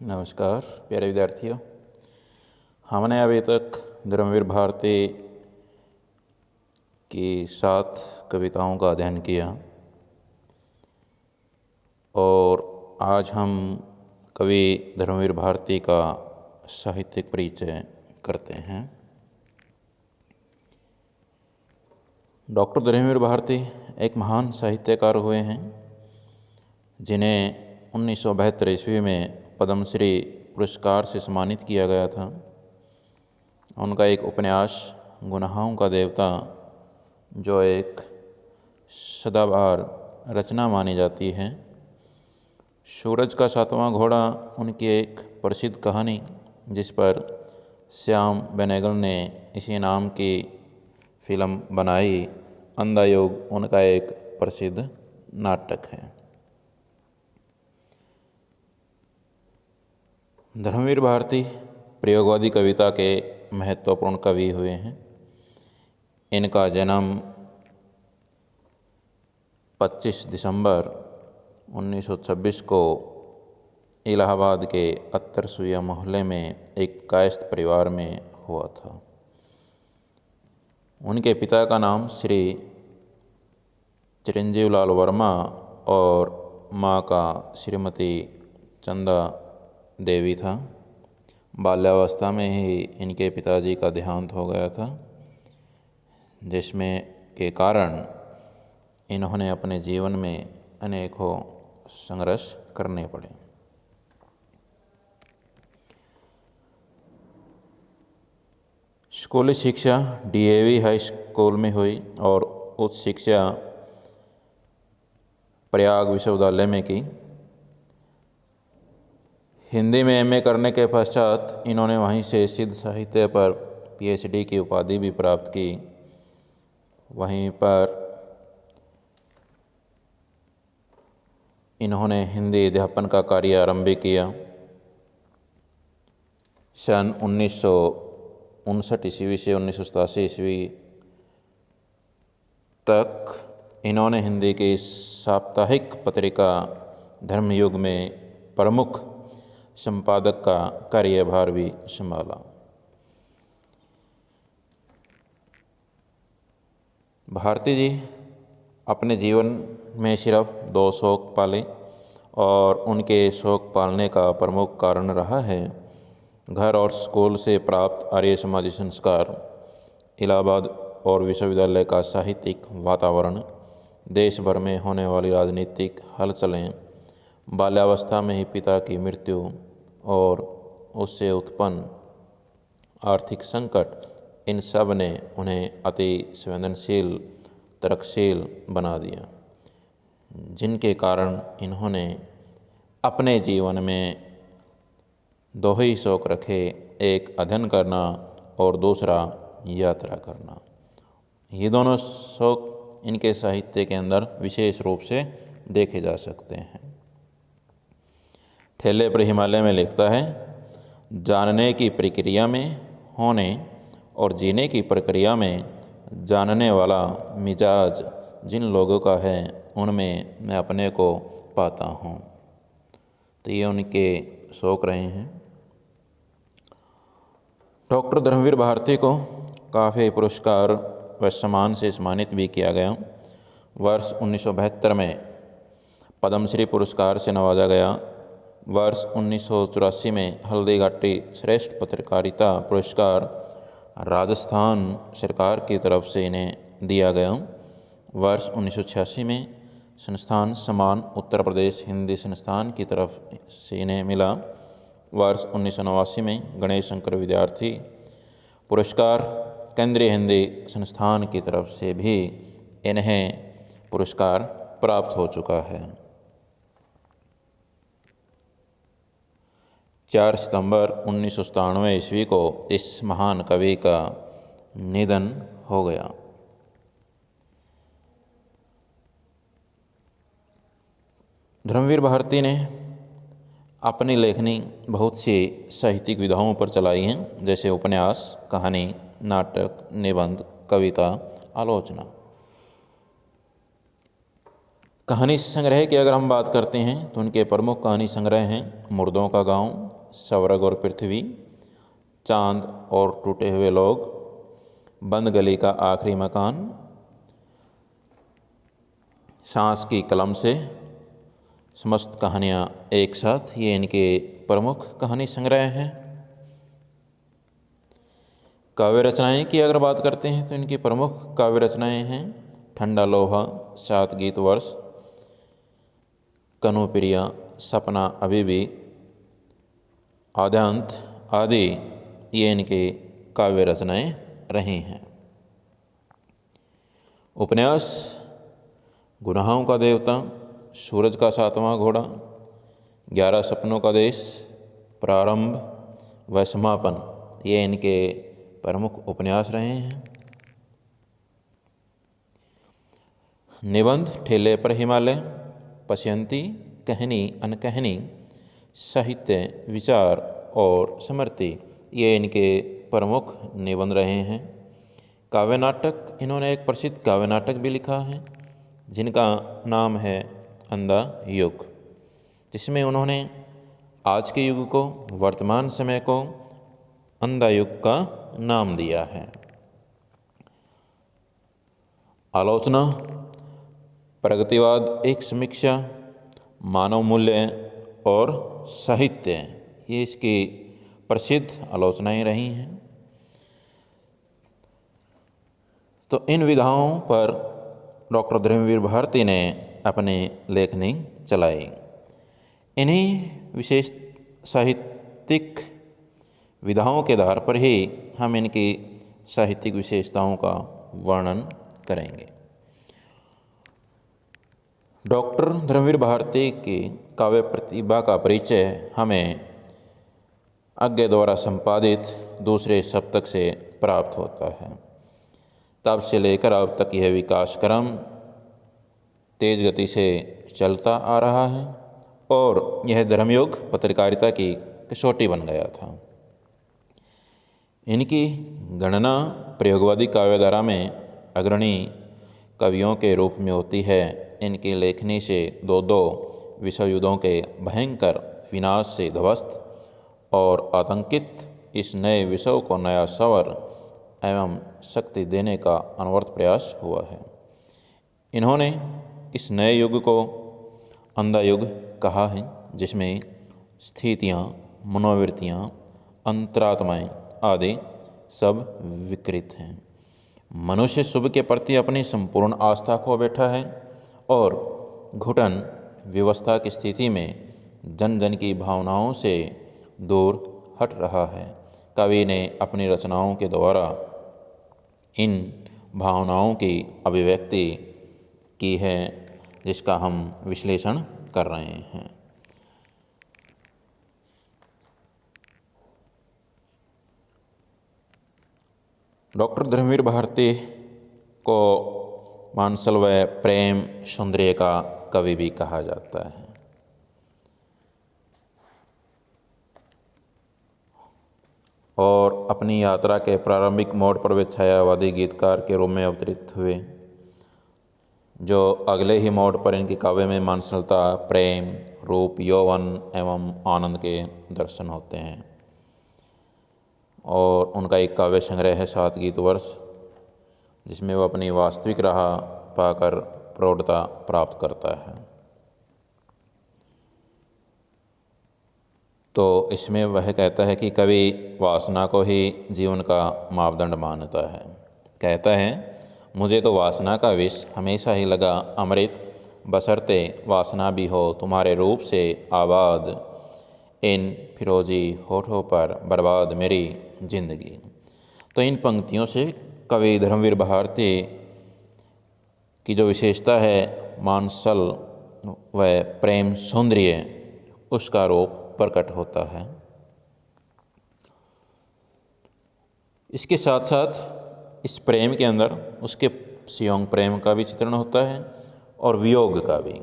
नमस्कार प्यारे विद्यार्थियों। हमने अभी तक धर्मवीर भारती की 7 कविताओं का अध्ययन किया और आज हम कवि धर्मवीर भारती का साहित्यिक परिचय करते हैं। डॉक्टर धर्मवीर भारती एक महान साहित्यकार हुए हैं जिन्हें 1972 ईस्वी में पद्मश्री पुरस्कार से सम्मानित किया गया था। उनका एक उपन्यास गुनाहों का देवता, जो एक सदाबहार रचना मानी जाती है। सूरज का 7वां घोड़ा उनकी एक प्रसिद्ध कहानी, जिस पर श्याम बेनेगल ने इसी नाम की फिल्म बनाई। अंधा युग उनका एक प्रसिद्ध नाटक है। धर्मवीर भारती प्रयोगवादी कविता के महत्वपूर्ण कवि हुए हैं। इनका जन्म 25 दिसंबर 1926 को इलाहाबाद के अत्तरसुइया मोहल्ले में एक कायस्थ परिवार में हुआ था। उनके पिता का नाम श्री चिरंजीव लाल वर्मा और माँ का श्रीमती चंदा देवी था। बाल्यावस्था में ही इनके पिताजी का देहांत हो गया था, जिसमें के कारण इन्होंने अपने जीवन में अनेकों संघर्ष करने पड़े। स्कूली शिक्षा डीएवी हाई स्कूल में हुई और उच्च शिक्षा प्रयाग विश्वविद्यालय में की। हिंदी में एमए करने के पश्चात इन्होंने वहीं से सिद्ध साहित्य पर पीएचडी की उपाधि भी प्राप्त की। वहीं पर इन्होंने हिंदी अध्यापन का कार्य आरंभ किया। सन 1959 ईस्वी से 1987 ईस्वी तक इन्होंने हिंदी की साप्ताहिक पत्रिका धर्मयुग में प्रमुख संपादक का कार्यभार भी संभाला। भारती जी अपने जीवन में सिर्फ 2 शौक पाले और उनके शौक पालने का प्रमुख कारण रहा है घर और स्कूल से प्राप्त आर्य समाजी संस्कार, इलाहाबाद और विश्वविद्यालय का साहित्यिक वातावरण, देश भर में होने वाली राजनीतिक हलचलें, बाल्यावस्था में ही पिता की मृत्यु और उससे उत्पन्न आर्थिक संकट, इन सब ने उन्हें अति संवेदनशील, तर्कशील बना दिया, जिनके कारण इन्होंने अपने जीवन में 2 ही शौक रखे, एक अध्ययन करना और दूसरा यात्रा करना। ये दोनों शौक इनके साहित्य के अंदर विशेष रूप से देखे जा सकते हैं। ठेले पर हिमालय में लिखता है, जानने की प्रक्रिया में होने और जीने की प्रक्रिया में जानने वाला मिजाज जिन लोगों का है, उनमें मैं अपने को पाता हूँ। तो ये उनके शौक रहे हैं। डॉक्टर धर्मवीर भारती को काफ़ी पुरस्कार व सम्मान से सम्मानित भी किया गया। वर्ष 1972 में पद्मश्री पुरस्कार से नवाजा गया। वर्ष 1984 में हल्दीघाटी श्रेष्ठ पत्रकारिता पुरस्कार राजस्थान सरकार की तरफ से इन्हें दिया गया। वर्ष 1986 में संस्थान सम्मान उत्तर प्रदेश हिंदी संस्थान की तरफ से इन्हें मिला। वर्ष 1989 में गणेश शंकर विद्यार्थी पुरस्कार केंद्रीय हिंदी संस्थान की तरफ से भी इन्हें पुरस्कार प्राप्त हो चुका है। 4 सितंबर 1997 ईस्वी को इस महान कवि का निधन हो गया। धर्मवीर भारती ने अपनी लेखनी बहुत सी साहित्यिक विधाओं पर चलाई हैं, जैसे उपन्यास, कहानी, नाटक, निबंध, कविता, आलोचना। कहानी संग्रह की अगर हम बात करते हैं तो उनके प्रमुख कहानी संग्रह हैं मुर्दों का गांव, स्वर्ग और पृथ्वी, चांद और टूटे हुए लोग, बंद गली का आखिरी मकान, सांस की कलम से, समस्त कहानियाँ एक साथ, ये इनके प्रमुख कहानी संग्रह हैं। काव्य रचनाएं की अगर बात करते हैं तो इनकी प्रमुख काव्य रचनाएं हैं ठंडा लोहा, सात गीत वर्ष, कनुप्रिया, सपना अभी भी, आद्यांत आदि, ये इनके काव्य रचनाएं रही हैं। उपन्यास गुनाहों का देवता, सूरज का सातवां घोड़ा, 11 सपनों का देश, प्रारंभ व समापन, ये इनके प्रमुख उपन्यास रहे हैं। निबंध ठेले पर हिमालय, पश्यंती, कहनी अनकहनी, साहित्य, विचार और स्मृति, ये इनके प्रमुख निबंध रहे हैं। काव्य नाटक, इन्होंने एक प्रसिद्ध काव्य नाटक भी लिखा है जिनका नाम है अंधा युग, जिसमें उन्होंने आज के युग को, वर्तमान समय को अंधा युग का नाम दिया है। आलोचना, प्रगतिवाद एक समीक्षा, मानव मूल्य और साहित्य, ये इसकी प्रसिद्ध आलोचनाएं रही हैं। तो इन विधाओं पर डॉक्टर धर्मवीर भारती ने अपनी लेखनी चलाई। इन्हीं विशेष साहित्यिक विधाओं के आधार पर ही हम इनकी साहित्यिक विशेषताओं का वर्णन करेंगे। डॉक्टर धर्मवीर भारती की काव्य प्रतिभा का परिचय हमें अज्ञे द्वारा संपादित दूसरे सप्तक से प्राप्त होता है। तब से लेकर अब तक यह विकास क्रम तेज गति से चलता आ रहा है और यह धर्मयुग पत्रकारिता की कसौटी बन गया था। इनकी गणना प्रयोगवादी काव्यधारा में अग्रणी कवियों के रूप में होती है। इनकी लेखनी से दो विश्व युद्धों के भयंकर विनाश से ध्वस्त और आतंकित इस नए विश्व को नया स्वर एवं शक्ति देने का अनवरत प्रयास हुआ है। इन्होंने इस नए युग को अंधा युग कहा है, जिसमें स्थितियाँ, मनोवृत्तियाँ, अंतरात्माएँ आदि सब विकृत हैं। मनुष्य शुभ के प्रति अपनी संपूर्ण आस्था खो बैठा है और घुटन व्यवस्था की स्थिति में जन जन की भावनाओं से दूर हट रहा है। कवि ने अपनी रचनाओं के द्वारा इन भावनाओं की अभिव्यक्ति की है, जिसका हम विश्लेषण कर रहे हैं। डॉक्टर धर्मवीर भारती को मानसल व प्रेम सौंदर्य का कवि भी कहा जाता है। और अपनी यात्रा के प्रारंभिक मोड़ पर वे छायावादी गीतकार के रूप में अवतरित हुए, जो अगले ही मोड़ पर इनकी काव्य में मानसलता, प्रेम, रूप, यौवन एवं आनंद के दर्शन होते हैं। और उनका एक काव्य संग्रह है सात गीत वर्ष, जिसमें वह अपनी वास्तविक राह पाकर प्रौढ़ता प्राप्त करता है। तो इसमें वह कहता है कि कवि वासना को ही जीवन का मापदंड मानता है। कहता है, मुझे तो वासना का विष हमेशा ही लगा अमृत, बशर्ते वासना भी हो तुम्हारे रूप से आबाद, इन फिरोजी होठों पर बर्बाद मेरी जिंदगी। तो इन पंक्तियों से कवि धर्मवीर भारती की जो विशेषता है मानसल व प्रेम सौंदर्य, उसका रूप प्रकट होता है। इसके साथ साथ इस प्रेम के अंदर उसके स्योंग प्रेम का भी चित्रण होता है और वियोग का भी।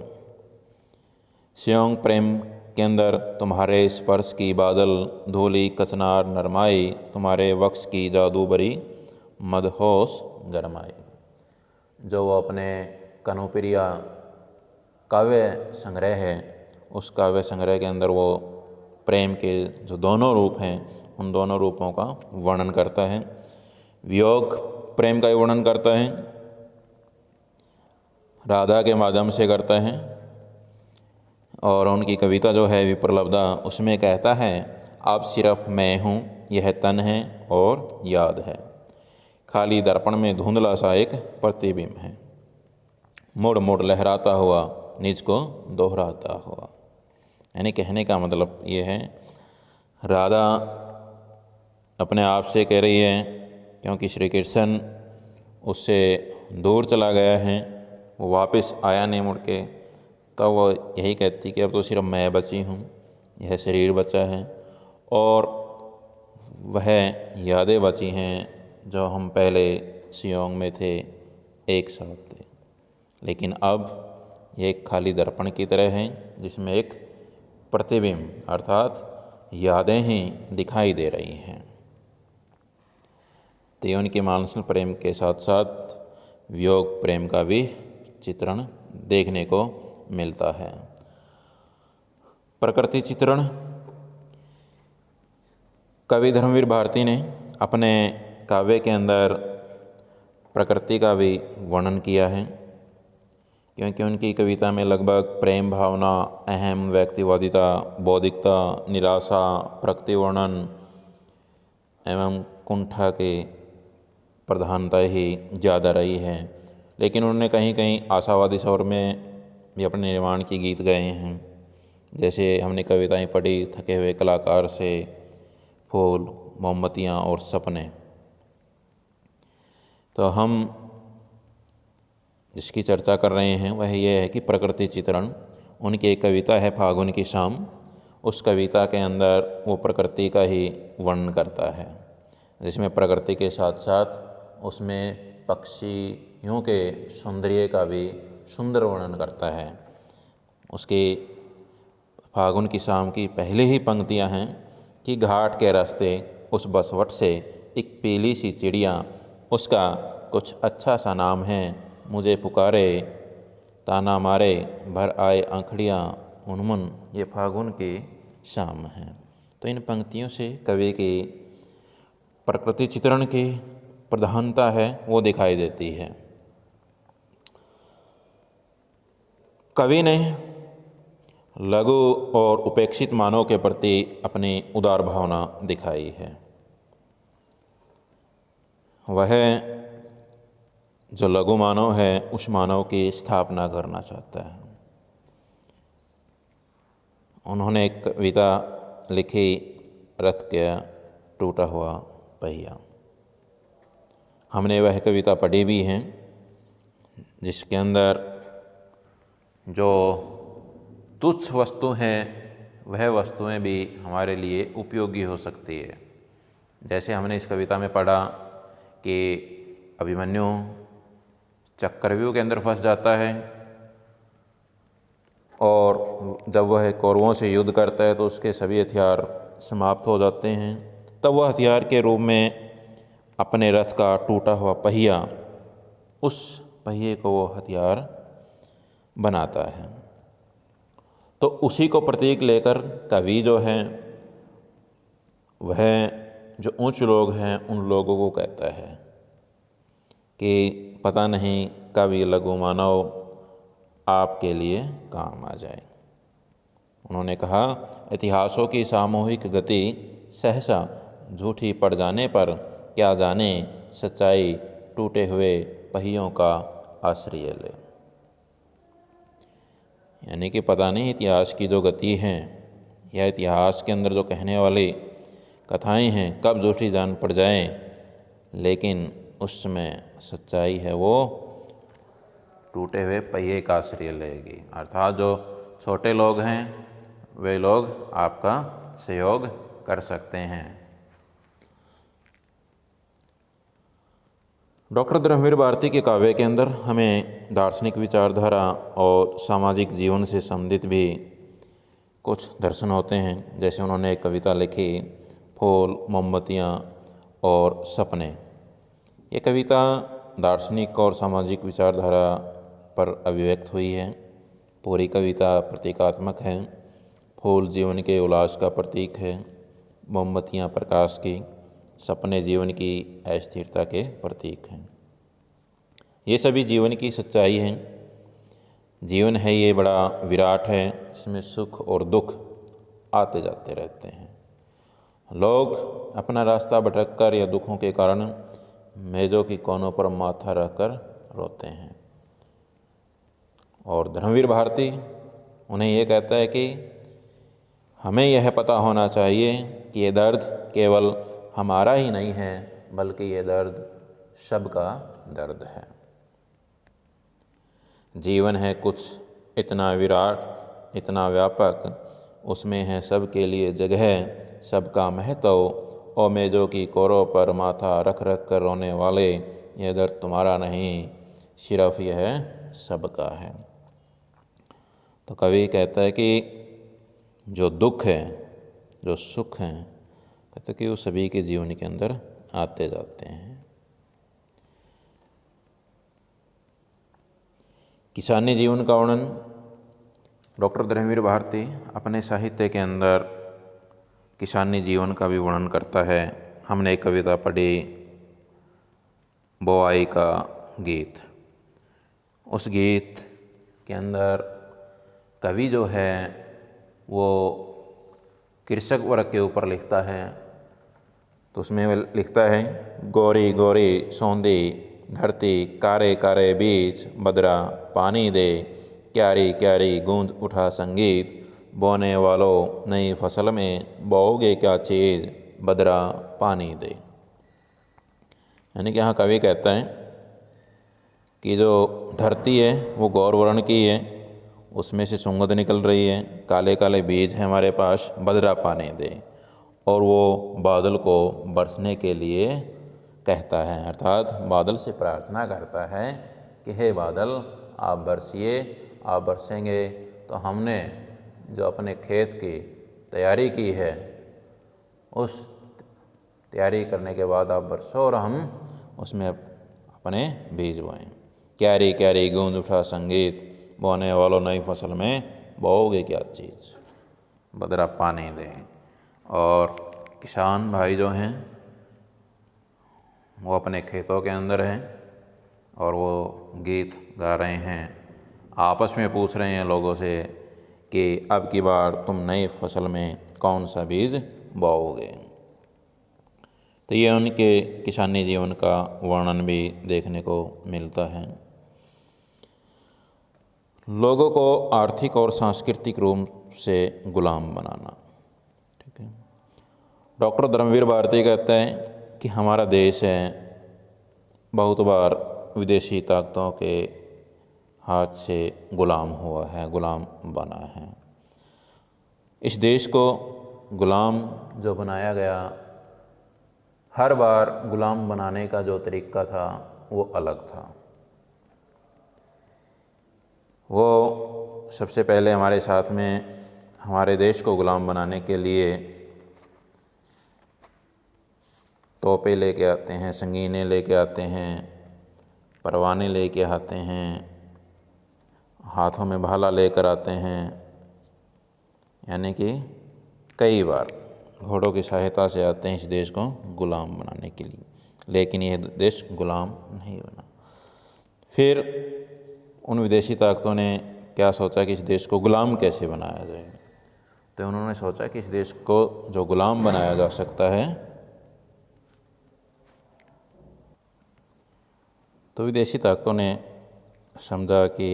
स्योंग प्रेम के अंदर तुम्हारे स्पर्श की बादल धूली कचनार नरमाई, तुम्हारे वक्ष की जादू बरी मदहोश गरमाई। जो वो अपने कनुप्रिया काव्य संग्रह है, उस काव्य संग्रह के अंदर वो प्रेम के जो दोनों रूप हैं उन दोनों रूपों का वर्णन करता है। वियोग प्रेम का वर्णन करता है, राधा के माध्यम से करता है। और उनकी कविता जो है विप्रलब्धा, उसमें कहता है अब सिर्फ मैं हूँ, यह तन है और याद है, खाली दर्पण में धुंधला सा एक प्रतिबिंब है, मुड़ मुड़ लहराता हुआ निज को दोहराता हुआ। यानी कहने का मतलब ये है, राधा अपने आप से कह रही है क्योंकि श्री कृष्ण उससे दूर चला गया है, वो वापस आया नहीं मुड़ के, तब वो यही कहती कि अब तो सिर्फ मैं बची हूँ, यह शरीर बचा है और वह यादें बची हैं जो हम पहले सियोंग में थे, एक साथ थे। लेकिन अब ये एक खाली दर्पण की तरह है जिसमें एक प्रतिबिंब अर्थात यादें ही दिखाई दे रही हैं। तो उनके मानसिक प्रेम के साथ साथ वियोग प्रेम का भी चित्रण देखने को मिलता है। प्रकृति चित्रण कवि धर्मवीर भारती ने अपने काव्य के अंदर प्रकृति का भी वर्णन किया है, क्योंकि उनकी कविता में लगभग प्रेम भावना, अहम, व्यक्तिवादिता, बौद्धिकता, निराशा, प्रकृति वर्णन एवं कुंठा के प्रधानता ही ज़्यादा रही है। लेकिन उन्होंने कहीं कहीं आशावादी स्वर में भी अपने निर्माण की गीत गाए हैं। जैसे हमने कविताएं पढ़ी थके हुए कलाकार से, फूल, मोमबत्तियाँ और सपने। तो हम जिसकी चर्चा कर रहे हैं वह यह है कि प्रकृति चित्रण। उनकी एक कविता है फागुन की शाम, उस कविता के अंदर वो प्रकृति का ही वर्णन करता है, जिसमें प्रकृति के साथ साथ उसमें पक्षियों के सौंदर्य का भी सुंदर वर्णन करता है। उसके फागुन की शाम की पहले ही पंक्तियां हैं कि घाट के रास्ते उस बसवट से एक पीली सी चिड़िया, उसका कुछ अच्छा सा नाम है, मुझे पुकारे ताना मारे, भर आए आँखड़ियाँ उन्मुन, ये फागुन की शाम है। तो इन पंक्तियों से कवि की प्रकृति चित्रण की प्रधानता है वो दिखाई देती है। कवि ने लघु और उपेक्षित मानव के प्रति अपनी उदार भावना दिखाई है। वह जो लघु मानव है उस मानव की स्थापना करना चाहता है। उन्होंने एक कविता लिखी, रथ का टूटा हुआ पहिया। हमने वह कविता पढ़ी भी हैं, जिसके अंदर जो तुच्छ वस्तु हैं वह वस्तुएं भी हमारे लिए उपयोगी हो सकती है। जैसे हमने इस कविता में पढ़ा कि अभिमन्यु चक्रव्यूह के अंदर फंस जाता है और जब वह कौरवों से युद्ध करता है तो उसके सभी हथियार समाप्त हो जाते हैं। तब वह हथियार के रूप में अपने रथ का टूटा हुआ पहिया, उस पहिए को वो हथियार बनाता है। तो उसी को प्रतीक लेकर कवि जो है वह जो उच्च लोग हैं उन लोगों को कहता है कि पता नहीं कब ये लघु मानव आपके लिए काम आ जाए। उन्होंने कहा, इतिहासों की सामूहिक गति सहसा झूठी पड़ जाने पर क्या जाने सच्चाई टूटे हुए पहियों का आश्रय ले। यानी कि पता नहीं इतिहास की जो गति है या इतिहास के अंदर जो कहने वाली कथाएं हैं कब झूठी जान पड़ जाए, लेकिन उसमें सच्चाई है वो टूटे हुए पहिए का आश्रय लेगी। अर्थात जो छोटे लोग हैं वे लोग आपका सहयोग कर सकते हैं। डॉक्टर धर्मवीर भारती के काव्य के अंदर हमें दार्शनिक विचारधारा और सामाजिक जीवन से संबंधित भी कुछ दर्शन होते हैं। जैसे उन्होंने एक कविता लिखी, फूल, मोमबत्तियाँ और सपने। ये कविता दार्शनिक और सामाजिक विचारधारा पर अभिव्यक्त हुई है। पूरी कविता प्रतीकात्मक है। फूल जीवन के उल्लास का प्रतीक है, मोमबत्तियाँ प्रकाश की, सपने जीवन की अस्थिरता के प्रतीक हैं। ये सभी जीवन की सच्चाई हैं। जीवन है ये बड़ा विराट है, इसमें सुख और दुख आते जाते रहते हैं। लोग अपना रास्ता भटककर या दुखों के कारण मेज़ों की कोनों पर माथा रखकर रोते हैं। और धर्मवीर भारती उन्हें ये कहता है कि हमें यह पता होना चाहिए कि ये दर्द केवल हमारा ही नहीं है, बल्कि ये दर्द सबका दर्द है। जीवन है कुछ इतना विराट, इतना व्यापक, उसमें है सबके लिए जगह, सबका महत्व, और मेजों की कोरों पर माथा रख रख कर रोने वाले, यह दर्द तुम्हारा नहीं, सिर्फ यह सबका है। तो कवि कहता है कि जो दुख है, जो सुख है, कहते हैं कि वो सभी के जीवन के अंदर आते जाते हैं। किसानी जीवन का वर्णन डॉक्टर धर्मवीर भारती अपने साहित्य के अंदर किसानी जीवन का भी वर्णन करता है। हमने एक कविता पढ़ी, बोआई का गीत। उस गीत के अंदर कवि जो है वो कृषक वर्ग के ऊपर लिखता है। तो उसमें वह लिखता है, गोरी गोरी सौंधी धरती, कारे कारे बीज बदरा पानी दे, क्यारी क्यारी गूंज उठा संगीत, बोने वालों नई फसल में बोओगे क्या चीज़, बदरा पानी दे। यानी कि यहाँ कवि कहता है कि जो धरती है वो गौर वर्ण की है, उसमें से सुगंध निकल रही है, काले काले बीज हैं हमारे पास, बदरा पानी दे। और वो बादल को बरसने के लिए कहता है, अर्थात बादल से प्रार्थना करता है कि हे बादल आप बरसिए, आप बरसेंगे तो हमने जो अपने खेत की तैयारी की है, उस तैयारी करने के बाद आप बरसो और हम उसमें अपने बीज बोएं। क्यारी क्यारी गूंज उठा संगीत, बोने वालों नई फसल में बोओगे क्या चीज़, बदरा पानी दें। और किसान भाई जो हैं वो अपने खेतों के अंदर हैं और वो गीत गा रहे हैं, आपस में पूछ रहे हैं लोगों से कि अब की बार तुम नई फसल में कौन सा बीज बोओगे। तो ये उनके किसानी जीवन का वर्णन भी देखने को मिलता है। लोगों को आर्थिक और सांस्कृतिक रूप से गुलाम बनाना। ठीक है, डॉक्टर धर्मवीर भारती कहते हैं कि हमारा देश है बहुत बार विदेशी ताकतों के हाथ से गुलाम हुआ है, गुलाम बना है। इस देश को गुलाम जो बनाया गया, हर बार गुलाम बनाने का जो तरीका था वो अलग था। वो सबसे पहले हमारे साथ में हमारे देश को गुलाम बनाने के लिए तोपे लेके आते हैं, संगीने लेके आते हैं, परवाने लेके आते हैं, हाथों में भाला लेकर आते हैं। यानी कि कई बार घोड़ों की सहायता से आते हैं इस देश को गुलाम बनाने के लिए, लेकिन यह देश गुलाम नहीं बना। फिर उन विदेशी ताकतों ने क्या सोचा कि इस देश को गुलाम कैसे बनाया जाए। तो उन्होंने सोचा कि इस देश को जो गुलाम बनाया जा सकता है, तो विदेशी ताकतों ने समझा कि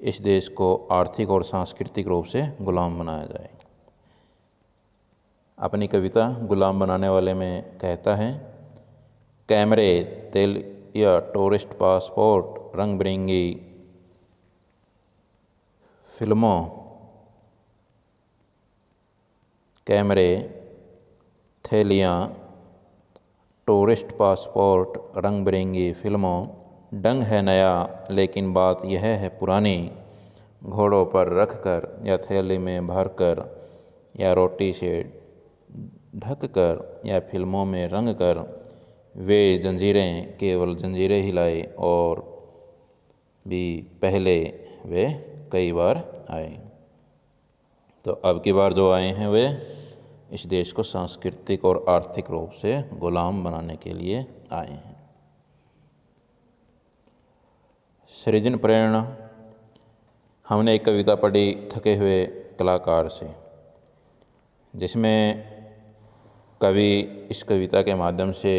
इस देश को आर्थिक और सांस्कृतिक रूप से गुलाम बनाया जाए। अपनी कविता गुलाम बनाने वाले में कहता है, कैमरे तेल या टूरिस्ट पासपोर्ट, रंग बिरंगी फिल्मों, कैमरे थैलियाँ, टूरिस्ट पासपोर्ट, रंग बिरंगी फिल्मों, डंग है नया लेकिन बात यह है पुरानी, घोड़ों पर रख कर या थैली में भर कर या रोटी से ढक कर या फिल्मों में रंग कर, वे जंजीरें केवल जंजीरें ही लाए और भी पहले वे कई बार आए। तो अब की बार जो आए हैं वे इस देश को सांस्कृतिक और आर्थिक रूप से गुलाम बनाने के लिए आए हैं। सृजन प्रेरणा। हमने एक कविता पढ़ी थके हुए कलाकार से, जिसमें कवि इस कविता के माध्यम से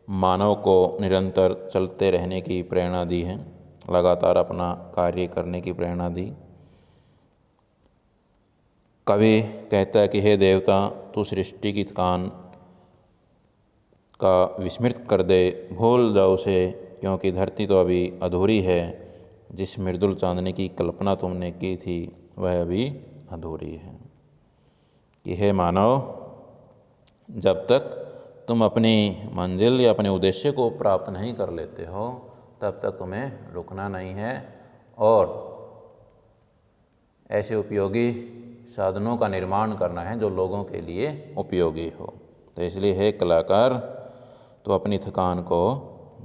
मानव को निरंतर चलते रहने की प्रेरणा दी है, लगातार अपना कार्य करने की प्रेरणा दी। कवि कहता है कि हे देवता, तू सृष्टि की थकान का विस्मृत कर दे, भूल जाओ उसे, क्योंकि धरती तो अभी अधूरी है। जिस मृदुल चांदनी की कल्पना तुमने की थी वह अभी अधूरी है। कि हे मानव, जब तक तुम अपनी मंजिल या अपने उद्देश्य को प्राप्त नहीं कर लेते हो तब तक तुम्हें रुकना नहीं है और ऐसे उपयोगी साधनों का निर्माण करना है जो लोगों के लिए उपयोगी हो। तो इसलिए हे कलाकार, तो अपनी थकान को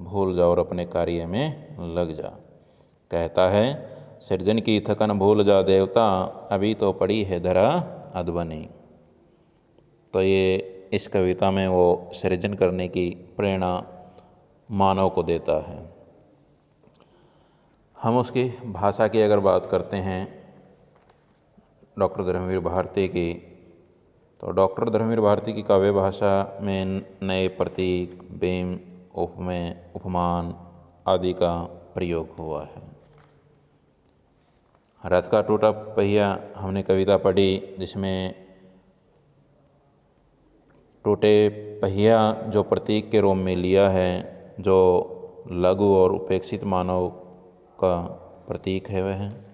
भूल जा और अपने कार्य में लग जा। कहता है, सृजन की थकन भूल जा देवता, अभी तो पड़ी है धरा अधबनी। तो ये इस कविता में वो सृजन करने की प्रेरणा मानव को देता है। हम उसकी भाषा की अगर बात करते हैं डॉक्टर धर्मवीर भारती की, तो डॉक्टर धर्मवीर भारती की काव्य भाषा में नए प्रतीक, बेम, उपमेय, उपमान आदि का प्रयोग हुआ है। रथ का टूटा पहिया हमने कविता पढ़ी, जिसमें टूटे पहिया जो प्रतीक के रूप में लिया है, जो लघु और उपेक्षित मानव का प्रतीक है वह है।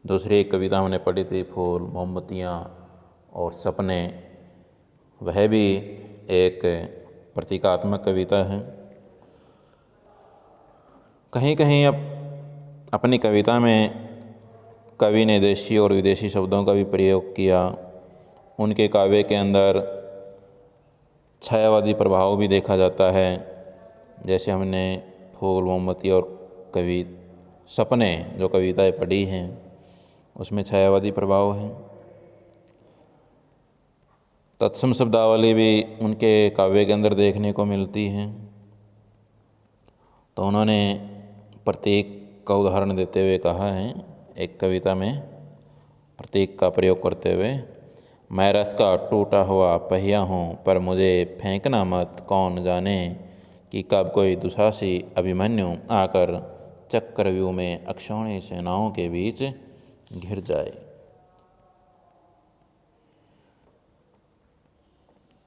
दूसरी एक कविता हमने पढ़ी थी फूल, मोमबत्तियाँ और सपने, वह भी एक प्रतीकात्मक कविता है। कहीं कहीं अब अपनी कविता में कवि ने देशी और विदेशी शब्दों का भी प्रयोग किया। उनके काव्य के अंदर छायावादी प्रभाव भी देखा जाता है, जैसे हमने फूल, मोमबत्ती और सपने जो कविताएं पढ़ी हैं उसमें छायावादी प्रभाव है। तत्सम शब्दावली भी उनके काव्य के अंदर देखने को मिलती है। तो उन्होंने प्रतीक का उदाहरण देते हुए कहा है एक कविता में, प्रतीक का प्रयोग करते हुए, मैं रथ का टूटा हुआ पहिया हूँ, पर मुझे फेंकना मत, कौन जाने कि कब कोई दुसासी अभिमन्यु आकर चक्रव्यूह में अक्षौणी सेनाओं के बीच घिर जाए।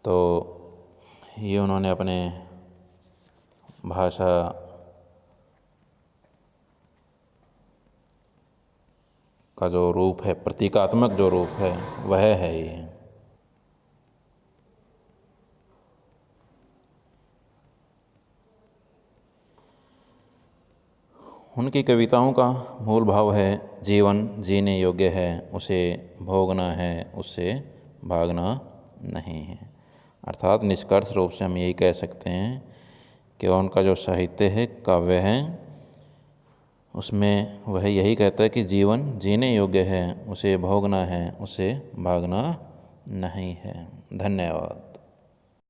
तो ये उन्होंने अपने भाषा का जो रूप है, प्रतीकात्मक जो रूप है वह है ये। उनकी कविताओं का मूल भाव है जीवन जीने योग्य है, उसे भोगना है, उससे भागना नहीं है। अर्थात निष्कर्ष रूप से हम यही कह सकते हैं कि उनका जो साहित्य है, काव्य है, उसमें वह यही कहता है कि जीवन जीने योग्य है, उसे भोगना है, उसे भागना नहीं है। धन्यवाद।